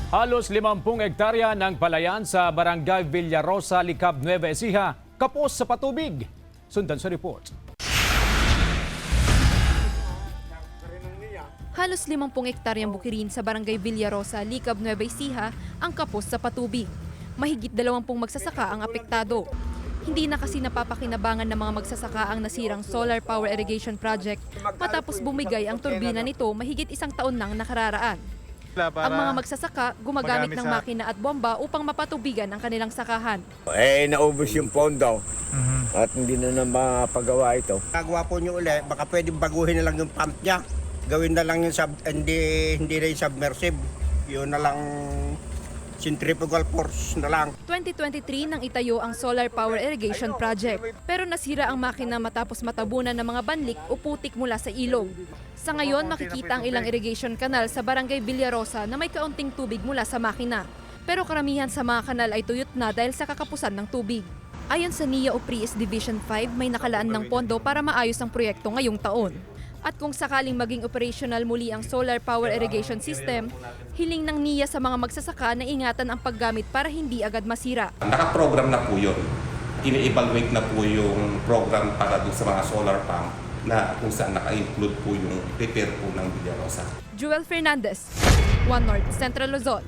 Halos 50 hektarya ng palayan sa Barangay Villarosa, Licab, Nueva Ecija, kapos sa patubig. Sundan sa report. Halos 50 hektaryang bukirin sa Barangay Villarosa, Licab, Nueva Ecija ang kapos sa patubig. Mahigit 20 magsasaka ang apektado. Hindi na kasi napapakinabangan ng mga magsasaka ang nasirang solar power irrigation project matapos bumigay ang turbina nito mahigit 1 taon nang nakararaan. Ang mga magsasaka gumagamit ng makina at bomba upang mapatubigan ang kanilang sakahan. Naubos yung pondo at hindi na mapagawa ito. Nagawa po nyo ulit, baka pwedeng baguhin na lang yung pump niya. Gawin na lang yung hindi na yung submersive. Yun na lang, centrifugal force na lang. 2023 nang itayo ang solar power irrigation project. Pero nasira ang makina matapos matabunan ng mga banlik o putik mula sa ilog. Sa ngayon, makikita ang ilang irrigation canal sa Barangay Villarosa na may kaunting tubig mula sa makina. Pero karamihan sa mga kanal ay tuyot na dahil sa kakapusan ng tubig. Ayon sa NIA o PRIES Division 5, may nakalaan ng pondo para maayos ang proyekto ngayong taon. At kung sakaling maging operational muli ang solar power irrigation system, hiling ng NIA sa mga magsasaka na ingatan ang paggamit para hindi agad masira. Nakaprogram na po yun. Ini-evaluate na po yung program para doon sa mga solar pump na kung saan naka-include po yung repair po ng Villarosa. Joel Fernandez, One North Central Luzon.